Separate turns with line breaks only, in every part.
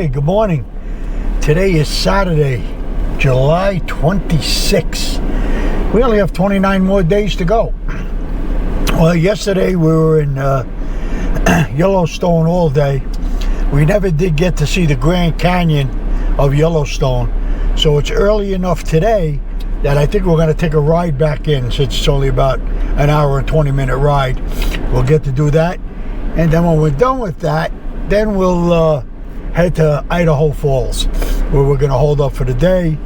Okay, good morning. Today is Saturday, July 26th. We only have 29 more days to go. Well, yesterday we were in Yellowstone all day. We never did get to see the Grand Canyon of Yellowstone. So it's early enough today that I think we're going to take a ride back in, since it's only about an hour and 20-minute ride. We'll get to do that. And then when we're done with that, then we'll head to Idaho Falls, where we're going to hold up for the day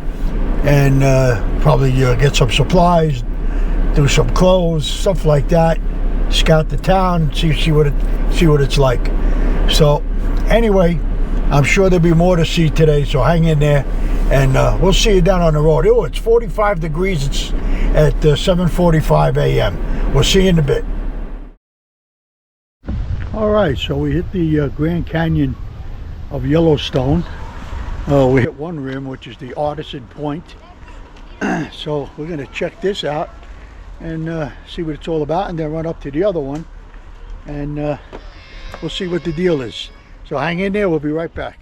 and probably get some supplies, do some clothes, stuff like that. Scout the town, see what it's like. So anyway, I'm sure there'll be more to see today. So hang in there, and we'll see you down on the road. Oh, it's 45 degrees. It's at 7:45 a.m. We'll see you in a bit. All right, so we hit the Grand Canyon of Yellowstone. We hit one rim, which is the Artisan Point. So we're going to check this out and see what it's all about, and then run up to the other one, and we'll see what the deal is. So hang in there, we'll be right back.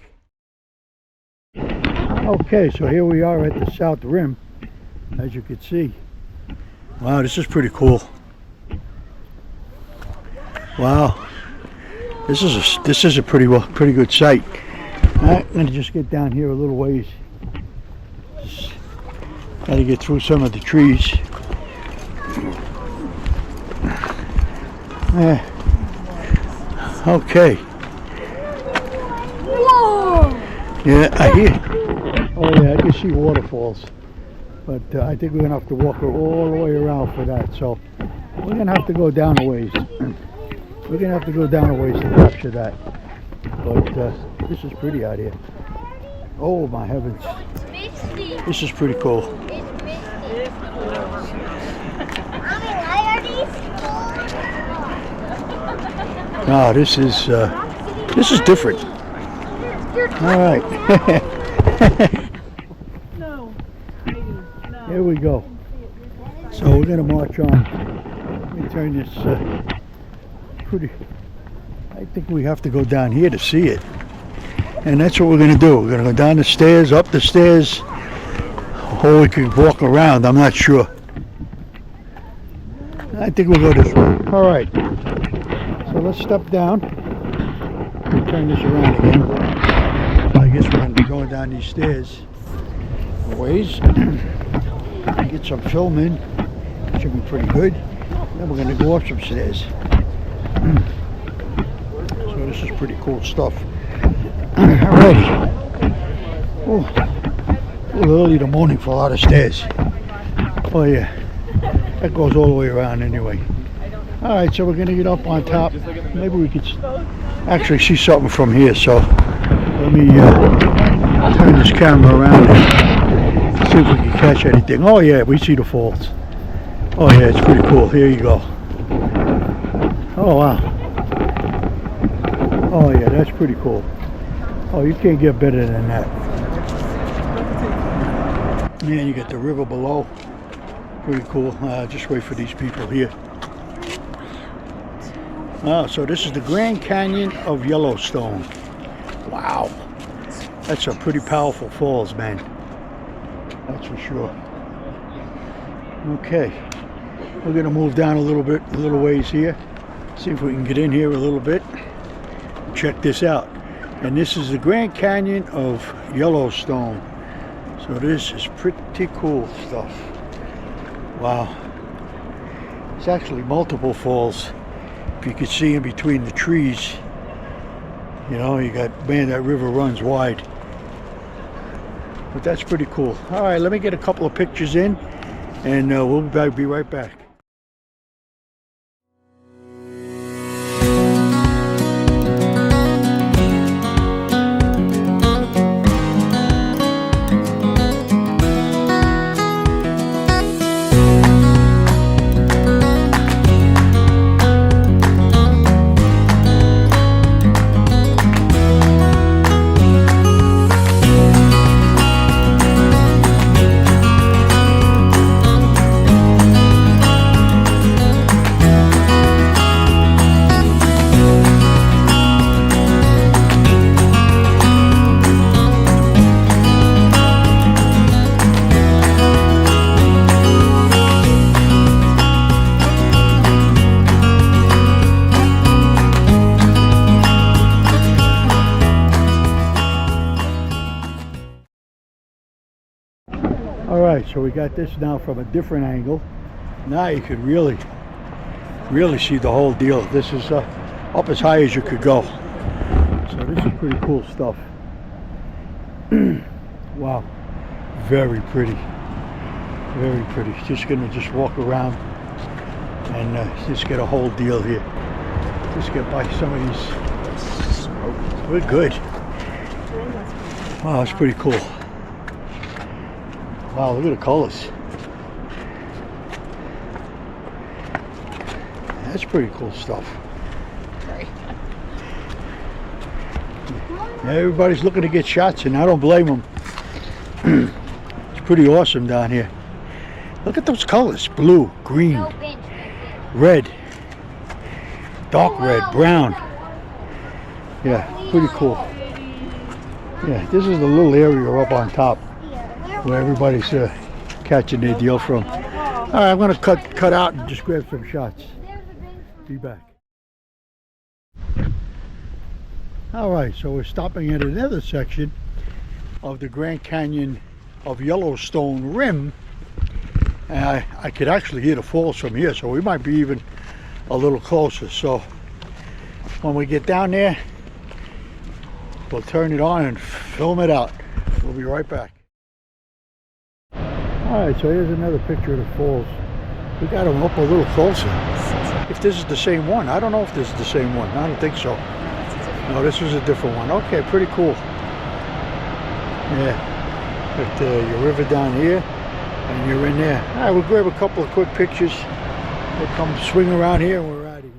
Okay, so here we are at the South Rim, as you can see. Wow, this is pretty cool. Wow, this is a pretty good sight. All right, I'm gonna just get down here a little ways. Got to get through some of the trees. Okay.
Whoa!
Yeah, I hear. Oh yeah, I can see waterfalls, but I think we're gonna have to walk all the way around for that. So we're gonna have to go down a ways. We're gonna have to go down a ways to capture that. But this is pretty out here. Oh my heavens! This is pretty cool. No, this is different. All right.
No.
Here we go. So we're gonna march on. Let me turn this pretty. I think we have to go down here to see it, and that's what we're gonna do. We're gonna go down the stairs, up the stairs, or we could walk around. I'm not sure. I think we'll go this way. All right. So let's step down. Let me turn this around again. I guess we're going to be going down these stairs a ways. Get some film in. Should be pretty good. Then we're going to go up some stairs. So this is pretty cool stuff. Alright. Oh, a little early in the morning for a lot of stairs. Oh yeah. That goes all the way around anyway. Alright, so we're going to get up on top. Maybe we could actually see something from here. So let me turn this camera around and see if we can catch anything. Oh yeah, we see the falls. Oh yeah, it's pretty cool. Here you go. Oh wow. Oh yeah, that's pretty cool. Oh, you can't get better than that. Man, you got the river below. Pretty cool. Just wait for these people here. Oh, so this is the Grand Canyon of Yellowstone. Wow. That's some pretty powerful falls, man. That's for sure. Okay. We're going to move down a little ways here. See if we can get in here a little bit. Check this out. And this is the Grand Canyon of Yellowstone. So this is pretty cool stuff. Wow. It's actually multiple falls. If you could see in between the trees, you know, you got, man, that river runs wide. But that's pretty cool. All right, let me get a couple of pictures in, and we'll be right back. Alright, so we got this now from a different angle. Now you can really see the whole deal. This is up as high as you could go. So this is pretty cool stuff. Wow, very pretty. Very pretty. Just gonna walk around and just get a whole deal here. Just get by some of these. We're good. Wow, that's pretty cool. Wow, look at the colors. That's pretty cool stuff.
Sorry.
Everybody's looking to get shots, and I don't blame them. It's pretty awesome down here. Look at those colors: blue, green, red, dark red, brown. Yeah, pretty cool. Yeah, this is the little area up on top where everybody's catching their deal from. All right, I'm gonna cut out and just grab some shots. Be back. All right, so we're stopping at another section of the Grand Canyon of Yellowstone rim. And I could actually hear the falls from here, so we might be even a little closer. So when we get down there, we'll turn it on and film it out. We'll be right back. All right, so here's another picture of the falls. We got them up a little closer. If this is the same one, I don't know if this is the same one. I don't think so. No, this was a different one. Okay, pretty cool. Yeah, got your river down here, and you're in there. All right, we'll grab a couple of quick pictures. We'll come swing around here, and we're out of here.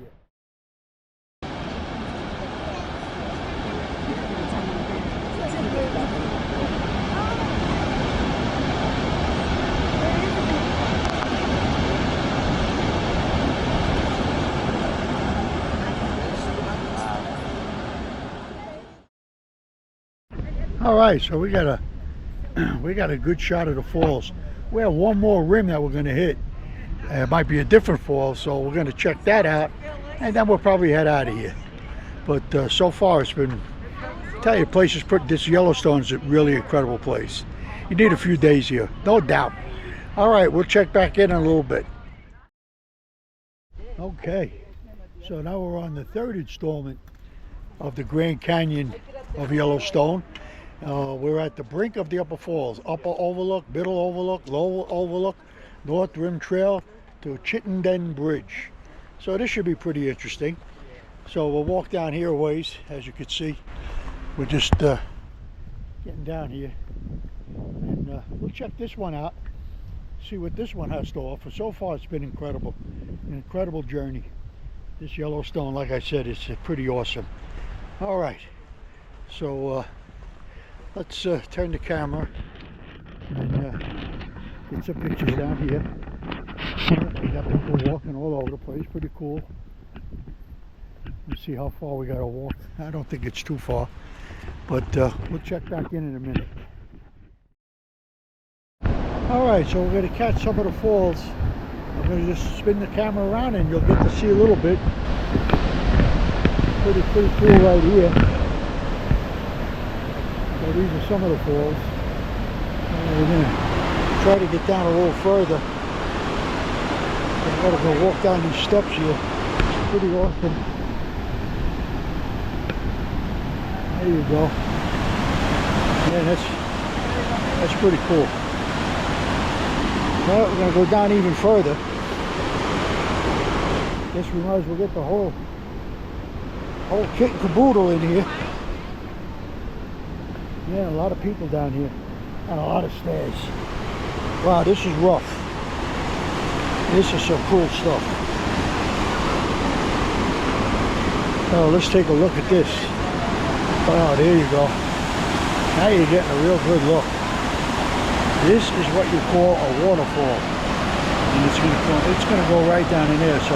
All right, so we got a good shot of the falls. We have one more rim that we're going to hit. It might be a different fall, so we're going to check that out, and then we'll probably head out of here. But so far, it's been, I tell you, this Yellowstone is a really incredible place. You need a few days here, no doubt. All right, we'll check back in a little bit. Okay, so now we're on the third installment of the Grand Canyon of Yellowstone. We're at the brink of the upper falls. Upper overlook, middle overlook, lower overlook, north rim trail to Chittenden Bridge. So this should be pretty interesting. So we'll walk down here a ways. As you can see, we're just getting down here, and we'll check this one out, see what this one has to offer. So far it's been incredible, an incredible journey. This Yellowstone, like I said, is pretty awesome. All right, so let's turn the camera and get some pictures down here. We got people walking all over the place, pretty cool. Let's see how far we got to walk. I don't think it's too far, but we'll check back in a minute. All right, so we're going to catch some of the falls. I'm going to just spin the camera around and you'll get to see a little bit. Pretty cool right here. So these are some of the falls. We're going to try to get down a little further. I've got to go walk down these steps here. It's pretty awesome. There you go. Yeah, that's pretty cool. Well, we're going to go down even further. Guess we might as well get the whole kit and caboodle in here. Yeah, a lot of people down here and a lot of stairs. Wow, this is rough. This is some cool stuff. Oh, let's take a look at this. Oh, there you go. Now you're getting a real good look. This is what you call a waterfall, and it's gonna go right down in there. So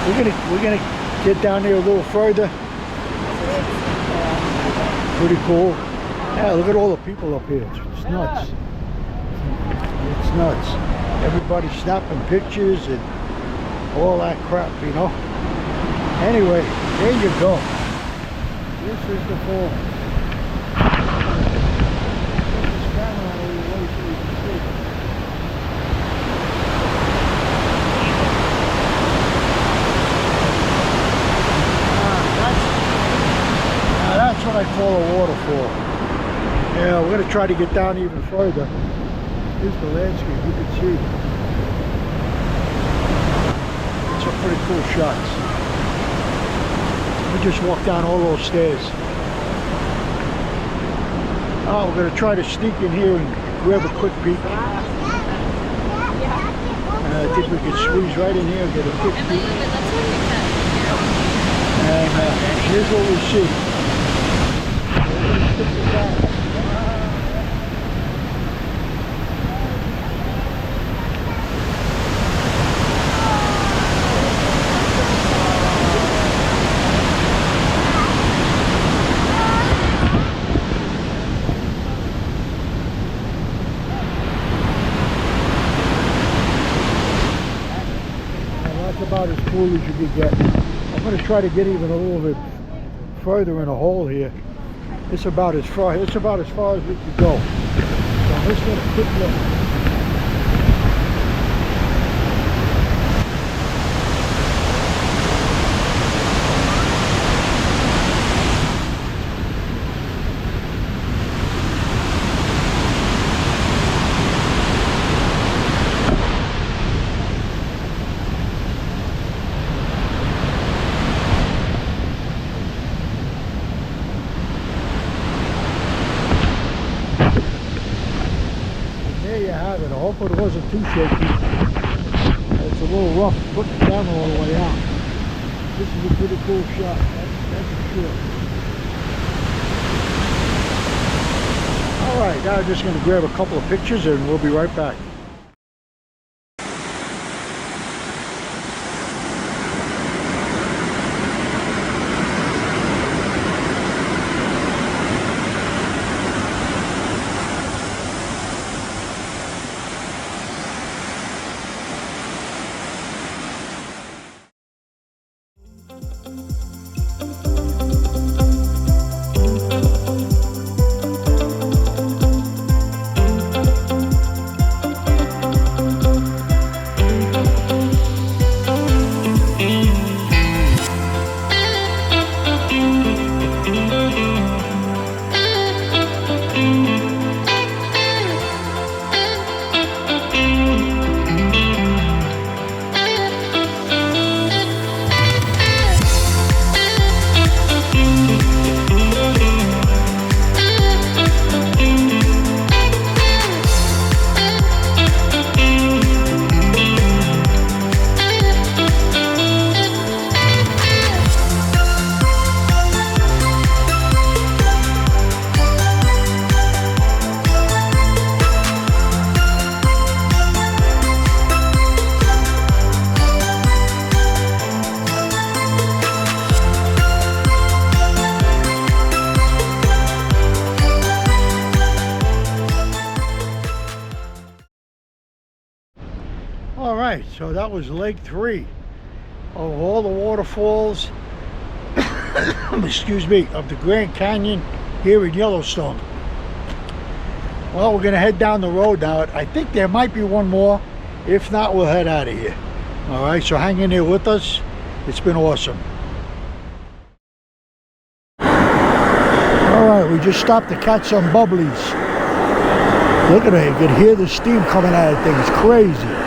we're gonna get down there a little further. Pretty cool. Yeah, look at all the people up here. It's nuts. It's nuts. Everybody's snapping pictures and all that crap, you know. Anyway, there you go. This is the fall. Put this camera on a little way so you can see. smaller waterfall. Yeah, we're gonna try to get down even further. Here's the landscape, you can see. Some pretty cool shots. We just walked down all those stairs. Oh, we're gonna try to sneak in here and grab a quick peek. I think we can squeeze right in here and get a quick peek. And here's what we see. About as cool as you can get. I'm going to try to get even a little bit further in a hole here. It's about as far as we can go. So let's get a quick look. There you have it. I hope it wasn't too shaky. It's a little rough putting the camera all the way out. This is a pretty cool shot, that's for sure. Alright, now I'm just going to grab a couple of pictures and we'll be right back. Alright, so that was leg 3 of all the waterfalls excuse me, of the Grand Canyon here in Yellowstone. Well, we're going to head down the road now. I think there might be one more. If not, we'll head out of here. Alright, so hang in here with us. It's been awesome. Alright, we just stopped to catch some bubblies. Look at it, you can hear the steam coming out of the thing. It's crazy.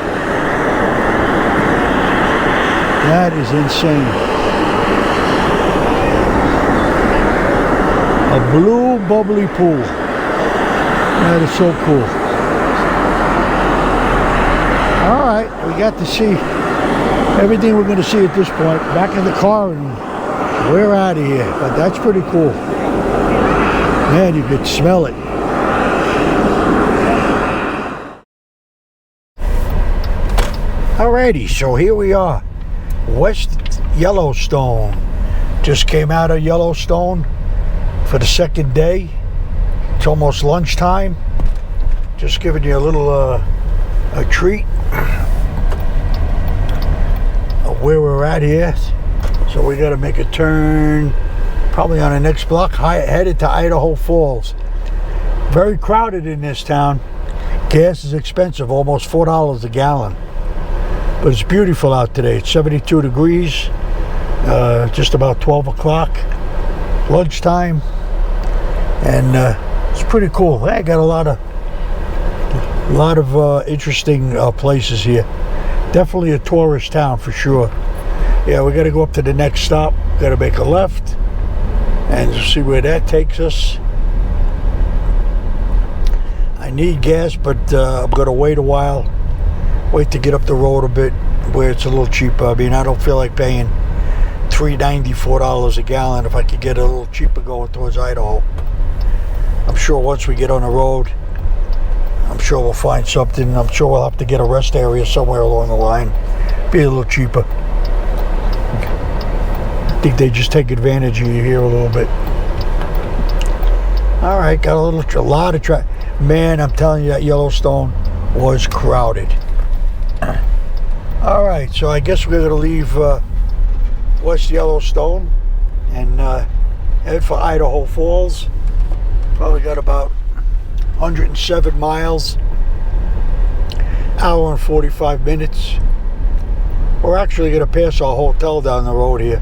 That is insane. A blue bubbly pool. That is so cool. Alright, we got to see everything we're going to see at this point. Back in the car and we're out of here. But that's pretty cool. Man, you could smell it. Alrighty, so here we are. West Yellowstone. Just came out of Yellowstone for the second day. It's almost lunchtime. Just giving you a little a treat of where we're at here. So we got to make a turn probably on the next block, headed to Idaho Falls. Very crowded in this town. Gas is expensive, almost $4 a gallon. But it's beautiful out today. It's 72 degrees, just about 12 o'clock, lunchtime. and it's pretty cool. I got a lot of interesting places here. Definitely a tourist town for sure. Yeah, we got to go up to the next stop. Got to make a left and see where that takes us. I need gas, but I'm going to wait a while. Wait to get up the road a bit where it's a little cheaper. I mean, I don't feel like paying $3.94 a gallon if I could get a little cheaper going towards Idaho. I'm sure once we get on the road, I'm sure we'll find something. I'm sure we'll have to get a rest area somewhere along the line. Be a little cheaper. I think they just take advantage of you here a little bit. All right, got a lot of traffic. Man, I'm telling you, that Yellowstone was crowded. All right, so I guess we're going to leave West Yellowstone and head for Idaho Falls. Probably got about 107 miles, hour and 45 minutes. We're actually going to pass our hotel down the road here.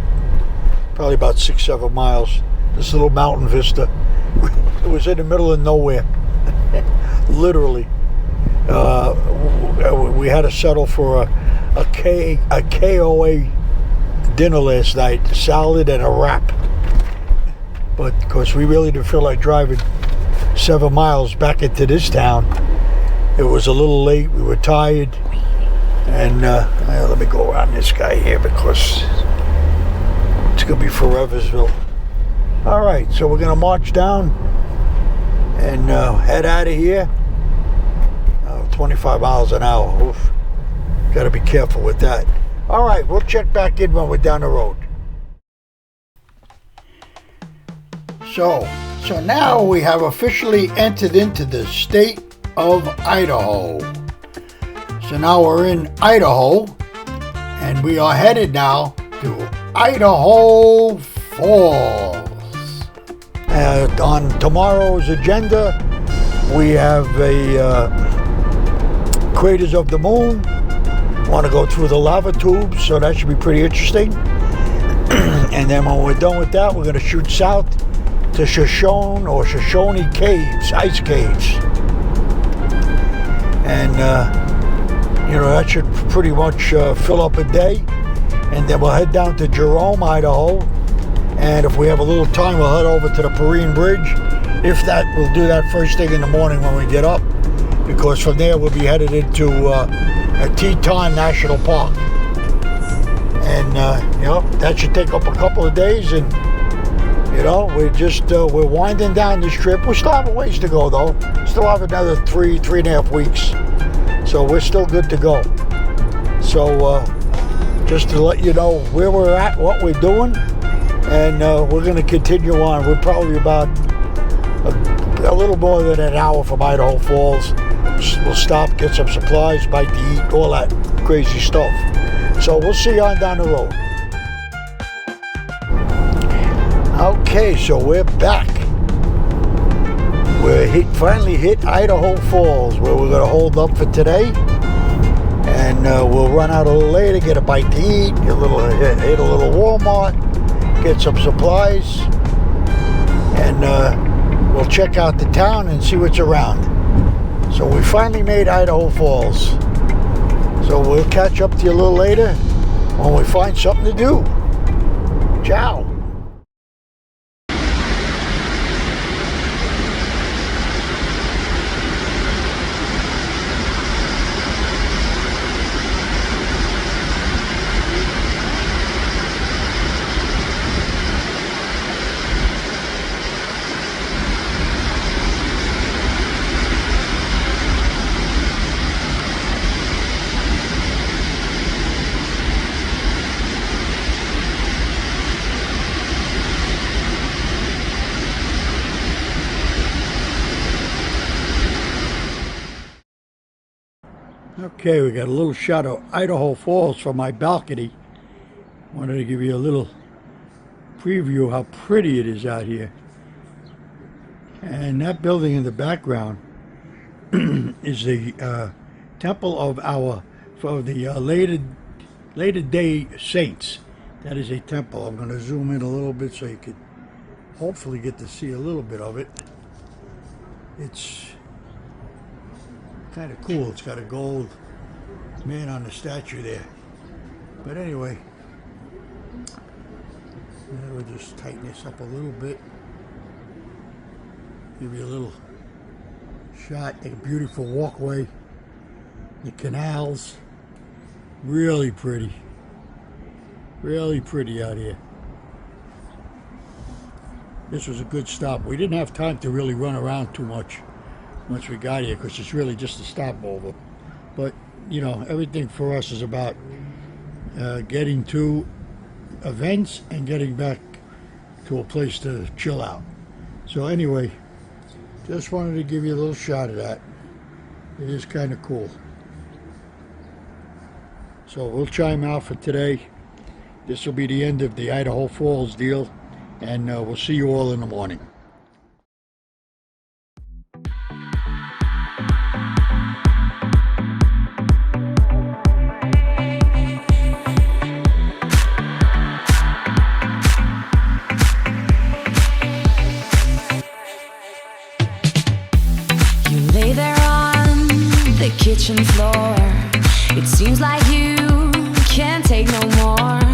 Probably about 6-7 miles. This little mountain vista. It was in the middle of nowhere. Literally. We had to settle for a KOA dinner last night. Salad and a wrap. But of course we really didn't feel like driving 7 miles back into this town. It was a little late. We were tired. And let me go around this guy here because it's going to be Foreversville. All right, so we're going to march down and head out of here. 25 miles an hour. Oof. Got to be careful with that. All right, we'll check back in when we're down the road. So now we have officially entered into the state of Idaho. So now we're in Idaho, and we are headed now to Idaho Falls. On tomorrow's agenda, we have a Craters of the Moon. Want to go through the lava tubes, so that should be pretty interesting. And then when we're done with that, we're going to shoot south to Shoshone Caves, ice caves. And that should pretty much fill up a day. And then we'll head down to Jerome, Idaho. And if we have a little time, we'll head over to the Perrine Bridge. If that, we'll do that first thing in the morning when we get up. Because from there we'll be headed into Teton National Park. And, that should take up a couple of days. And, we're winding down this trip. We still have a ways to go, though. Still have another 3.5 weeks. So we're still good to go. So just to let you know where we're at, what we're doing, and we're going to continue on. We're probably about a little more than an hour from Idaho Falls. We'll stop, get some supplies, bite to eat, all that crazy stuff. So we'll see you on down the road. Okay, so we're back. We finally hit Idaho Falls, where we're going to hold up for today. And we'll run out a little later, get a bite to eat, hit a little Walmart, get some supplies, and we'll check out the town and see what's around. So we finally made Idaho Falls. So we'll catch up to you a little later when we find something to do. Ciao. Okay, we got a little shot of Idaho Falls from my balcony. Wanted to give you a little preview of how pretty it is out here. And that building in the background is the temple of the Latter Day Saints. That is a temple. I'm going to zoom in a little bit so you could hopefully get to see a little bit of it. It's kind of cool. It's got a gold man on the statue there. But anyway, we'll just tighten this up a little bit. Give you a little shot. A beautiful walkway. The canals. Really pretty. Really pretty out here. This was a good stop. We didn't have time to really run around too much once we got here because it's really just a stopover. But, you know, everything for us is about getting to events and getting back to a place to chill out. So anyway, just wanted to give you a little shot of that. It is kind of cool. So we'll chime out for today. This will be the end of the Idaho Falls deal, and we'll see you all in the morning.
You lay there on the kitchen floor. It seems like you can't take no more.